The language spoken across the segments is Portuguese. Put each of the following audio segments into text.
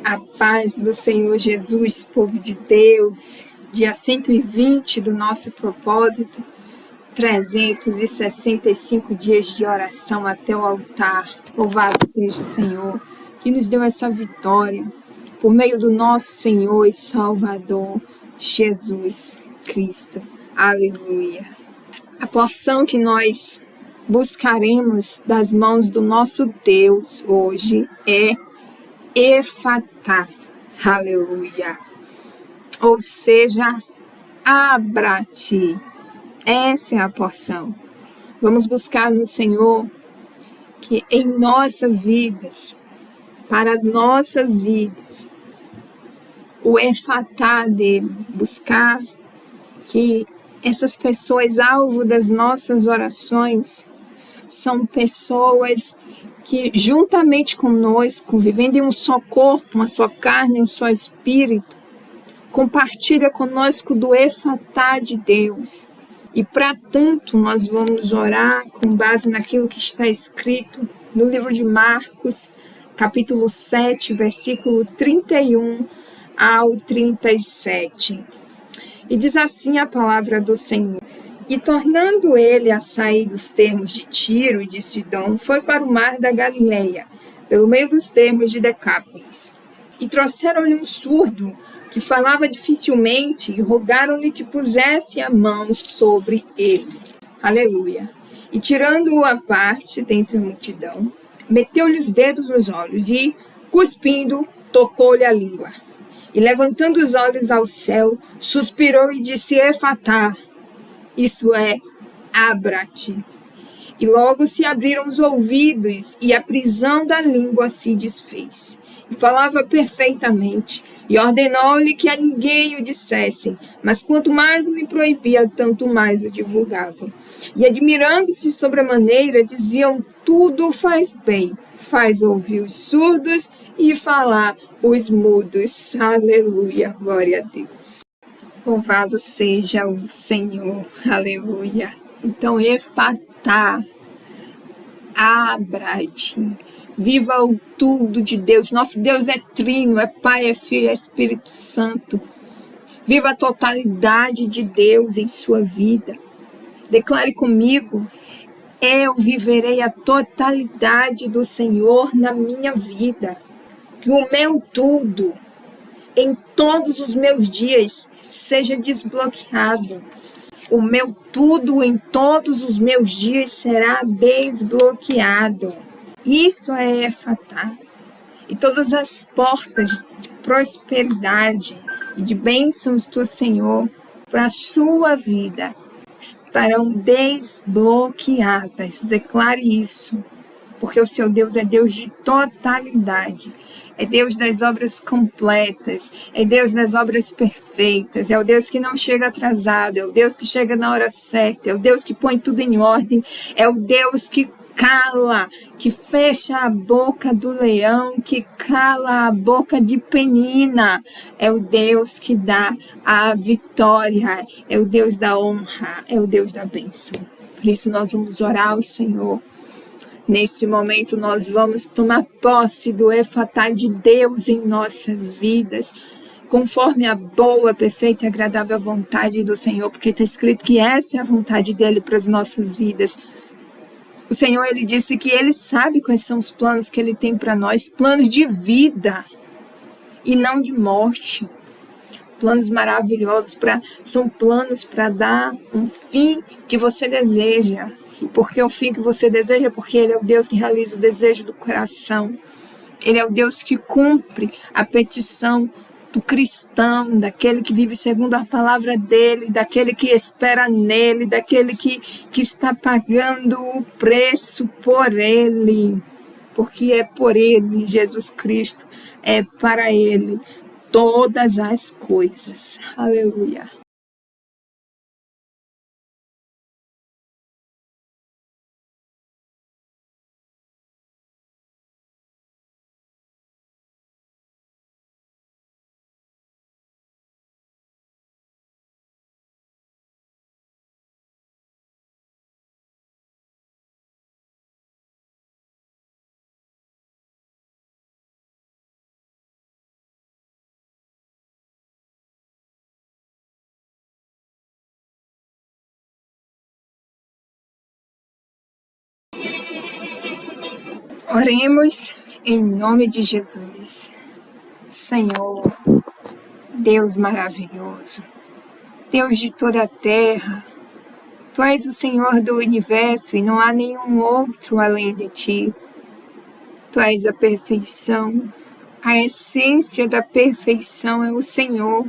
A paz do Senhor Jesus, povo de Deus, dia 120 do nosso propósito, 365 dias de oração até o altar. Louvado seja o Senhor, que nos deu essa vitória, por meio do nosso Senhor e Salvador, Jesus Cristo. Aleluia. A porção que nós buscaremos das mãos do nosso Deus hoje é Efatá, aleluia, ou seja, abra-te. Essa é a porção. Vamos buscar no Senhor que em nossas vidas, para as nossas vidas, o Efatá dele, buscar que essas pessoas alvo das nossas orações são pessoas que juntamente conosco, vivendo em um só corpo, uma só carne, um só espírito, compartilha conosco do Efatá de Deus. E para tanto nós vamos orar com base naquilo que está escrito no livro de Marcos, capítulo 7, versículo 31 ao 37. E diz assim a palavra do Senhor: E tornando ele a sair dos termos de Tiro e de Sidom, foi para o mar da Galileia, pelo meio dos termos de Decápolis. E trouxeram-lhe um surdo, que falava dificilmente, e rogaram-lhe que pusesse a mão sobre ele. Aleluia. E tirando-o à parte dentre a multidão, meteu-lhe os dedos nos olhos e, cuspindo, tocou-lhe a língua. E levantando os olhos ao céu, suspirou e disse: Efatá, isso é, abra-te. E logo se abriram os ouvidos, e a prisão da língua se desfez. E falava perfeitamente, e ordenou-lhe que a ninguém o dissessem, mas quanto mais lhe proibia, tanto mais o divulgavam. E admirando-se sobremaneira, diziam: tudo faz bem, faz ouvir os surdos e falar os mudos. Aleluia, glória a Deus. Louvado seja o Senhor, aleluia. Então, Efatá, abra-te, viva o tudo de Deus. Nosso Deus é trino, é Pai, é Filho, é Espírito Santo. Viva a totalidade de Deus em sua vida. Declare comigo: eu viverei a totalidade do Senhor na minha vida. Que o meu tudo, em todos os meus dias, seja desbloqueado. O meu tudo em todos os meus dias será desbloqueado. Isso é Efatá. E todas as portas de prosperidade e de bênçãos do Senhor para a sua vida estarão desbloqueadas. Declare isso. Porque o seu Deus é Deus de totalidade, é Deus das obras completas, é Deus das obras perfeitas, é o Deus que não chega atrasado, é o Deus que chega na hora certa, é o Deus que põe tudo em ordem, é o Deus que cala, que fecha a boca do leão, que cala a boca de Penina, é o Deus que dá a vitória, é o Deus da honra, é o Deus da bênção. Por isso nós vamos orar ao Senhor. Nesse momento nós vamos tomar posse do Efatá de Deus em nossas vidas, conforme a boa, perfeita e agradável vontade do Senhor, porque está escrito que essa é a vontade dele para as nossas vidas. O Senhor, ele disse que ele sabe quais são os planos que ele tem para nós, planos de vida e não de morte. Planos maravilhosos, são planos para dar um fim que você deseja. E porque o fim que você deseja? Porque ele é o Deus que realiza o desejo do coração. Ele é o Deus que cumpre a petição do cristão, daquele que vive segundo a palavra dele, daquele que espera nele, daquele que está pagando o preço por ele. Porque é por ele, Jesus Cristo, é para ele todas as coisas. Aleluia. Oremos em nome de Jesus. Senhor, Deus maravilhoso, Deus de toda a terra, Tu és o Senhor do universo e não há nenhum outro além de Ti. Tu és a perfeição, a essência da perfeição é o Senhor,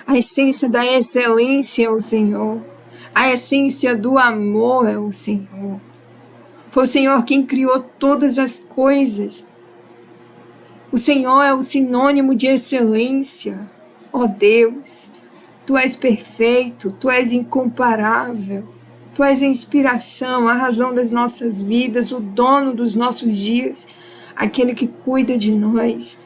a essência da excelência é o Senhor, a essência do amor é o Senhor. Foi o Senhor quem criou todas as coisas. O Senhor é o sinônimo de excelência. Ó Deus, Tu és perfeito, Tu és incomparável. Tu és a inspiração, a razão das nossas vidas, o dono dos nossos dias, aquele que cuida de nós.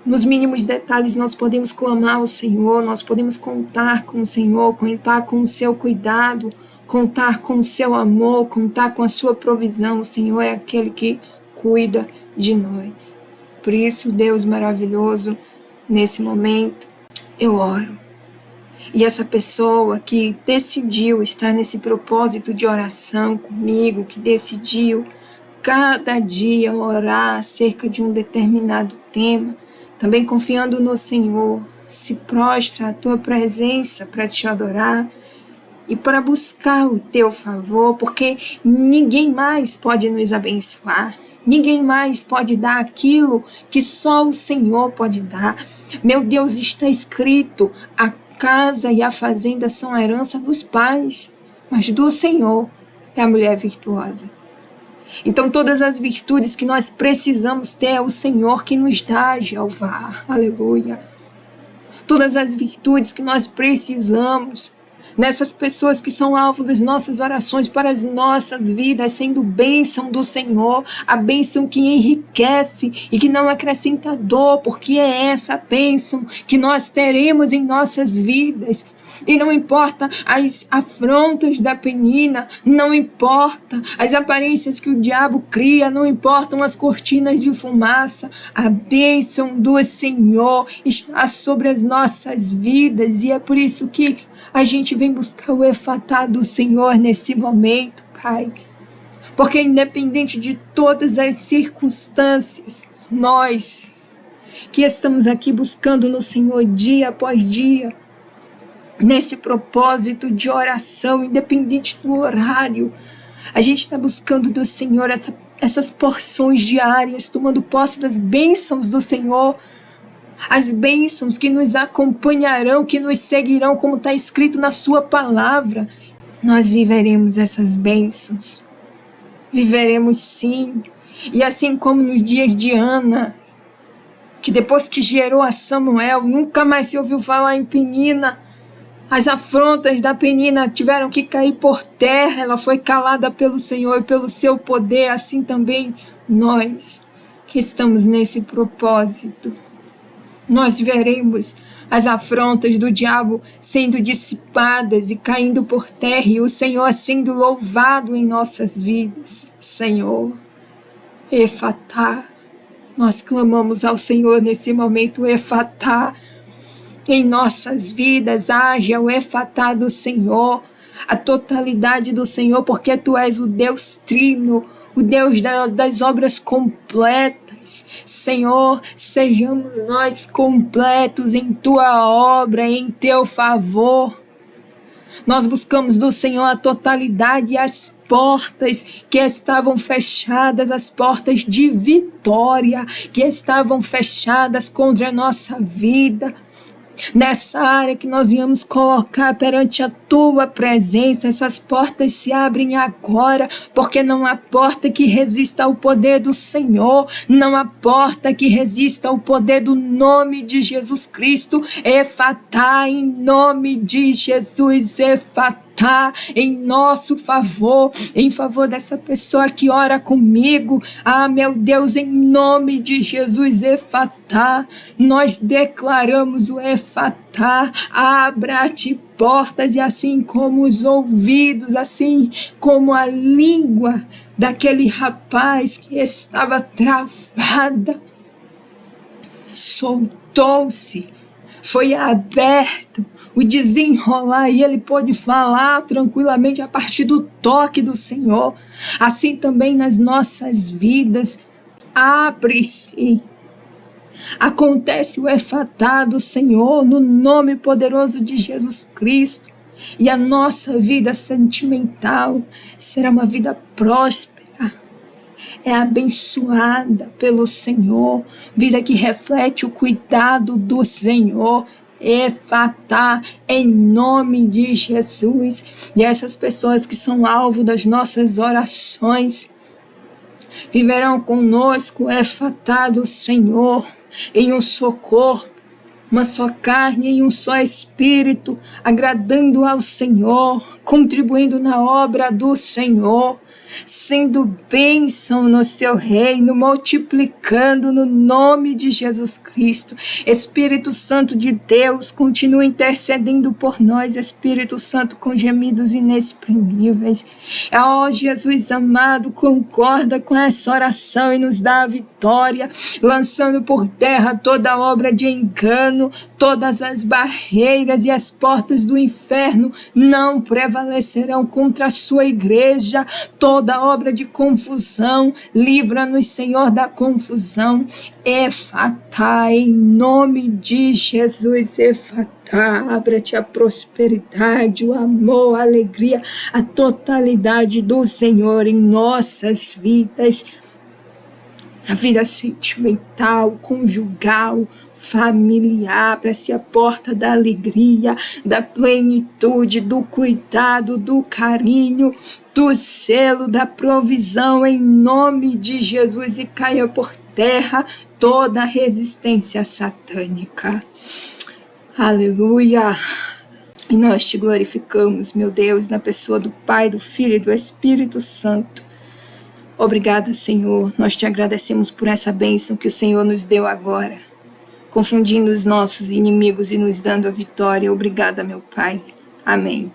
Nos mínimos detalhes nós podemos clamar ao Senhor, nós podemos contar com o Senhor, contar com o seu cuidado, contar com o seu amor, contar com a sua provisão. O Senhor é aquele que cuida de nós. Por isso, Deus maravilhoso, nesse momento, eu oro. E essa pessoa que decidiu estar nesse propósito de oração comigo, que decidiu cada dia orar acerca de um determinado tema, também confiando no Senhor, se prostra à Tua presença para Te adorar e para buscar o Teu favor, porque ninguém mais pode nos abençoar, ninguém mais pode dar aquilo que só o Senhor pode dar. Meu Deus, está escrito, a casa e a fazenda são a herança dos pais, mas do Senhor é a mulher virtuosa. Então todas as virtudes que nós precisamos ter é o Senhor que nos dá, Jeová, aleluia. Todas as virtudes que nós precisamos nessas pessoas que são alvo das nossas orações para as nossas vidas, sendo bênção do Senhor, a bênção que enriquece e que não acrescenta dor, porque é essa bênção que nós teremos em nossas vidas. E não importa as afrontas da Penina, não importa as aparências que o diabo cria, não importam as cortinas de fumaça, a bênção do Senhor está sobre as nossas vidas, e é por isso que a gente vem buscar o efatá do Senhor nesse momento, Pai. Porque independente de todas as circunstâncias, nós que estamos aqui buscando no Senhor dia após dia, nesse propósito de oração, independente do horário, a gente está buscando do Senhor essas porções diárias, tomando posse das bênçãos do Senhor, as bênçãos que nos acompanharão, que nos seguirão, como está escrito na sua palavra. Nós viveremos essas bênçãos, viveremos sim, e assim como nos dias de Ana, que depois que gerou a Samuel, nunca mais se ouviu falar em Penina. As afrontas da Penina tiveram que cair por terra, ela foi calada pelo Senhor e pelo seu poder, assim também nós que estamos nesse propósito. Nós veremos as afrontas do diabo sendo dissipadas e caindo por terra, e o Senhor sendo louvado em nossas vidas. Senhor, efatá, nós clamamos ao Senhor nesse momento, efatá, em nossas vidas, haja o efatá do Senhor, a totalidade do Senhor, porque Tu és o Deus trino, o Deus das obras completas. Senhor, sejamos nós completos em Tua obra, em Teu favor. Nós buscamos do Senhor a totalidade e as portas que estavam fechadas, as portas de vitória que estavam fechadas contra a nossa vida. Nessa área que nós viemos colocar perante a Tua presença, essas portas se abrem agora, porque não há porta que resista ao poder do Senhor, não há porta que resista ao poder do nome de Jesus Cristo. Efatá, em nome de Jesus, efatá, em nosso favor, em favor dessa pessoa que ora comigo. Ah, meu Deus, em nome de Jesus, efatá, nós declaramos o efatá, abra-te portas, e assim como os ouvidos, assim como a língua daquele rapaz que estava travada, soltou-se foi aberto o desenrolar e ele pôde falar tranquilamente a partir do toque do Senhor. Assim também nas nossas vidas, abre-se. Acontece o efatá do Senhor no nome poderoso de Jesus Cristo. E a nossa vida sentimental será uma vida próspera. É abençoada pelo Senhor, vida que reflete o cuidado do Senhor. Efatá, em nome de Jesus. E essas pessoas que são alvo das nossas orações viverão conosco, efatá do Senhor, em um só corpo, uma só carne, em um só espírito, agradando ao Senhor, contribuindo na obra do Senhor, sendo bênção no seu reino, multiplicando no nome de Jesus Cristo. Espírito Santo de Deus, continua intercedendo por nós, Espírito Santo, com gemidos inexprimíveis. Ó Jesus amado, concorda com essa oração e nos dá a vitória, lançando por terra toda obra de engano, todas as barreiras e as portas do inferno não prevalecerão contra a sua igreja. Toda obra de confusão, livra-nos, Senhor, da confusão. Efatá, em nome de Jesus, efatá, abra-te a prosperidade, o amor, a alegria, a totalidade do Senhor em nossas vidas. A vida sentimental, conjugal, familiar, abra-se a porta da alegria, da plenitude, do cuidado, do carinho, do selo, da provisão, em nome de Jesus, e caia por terra toda a resistência satânica. Aleluia! E nós te glorificamos, meu Deus, na pessoa do Pai, do Filho e do Espírito Santo. Obrigada, Senhor. Nós te agradecemos por essa bênção que o Senhor nos deu agora, confundindo os nossos inimigos e nos dando a vitória. Obrigada, meu Pai. Amém.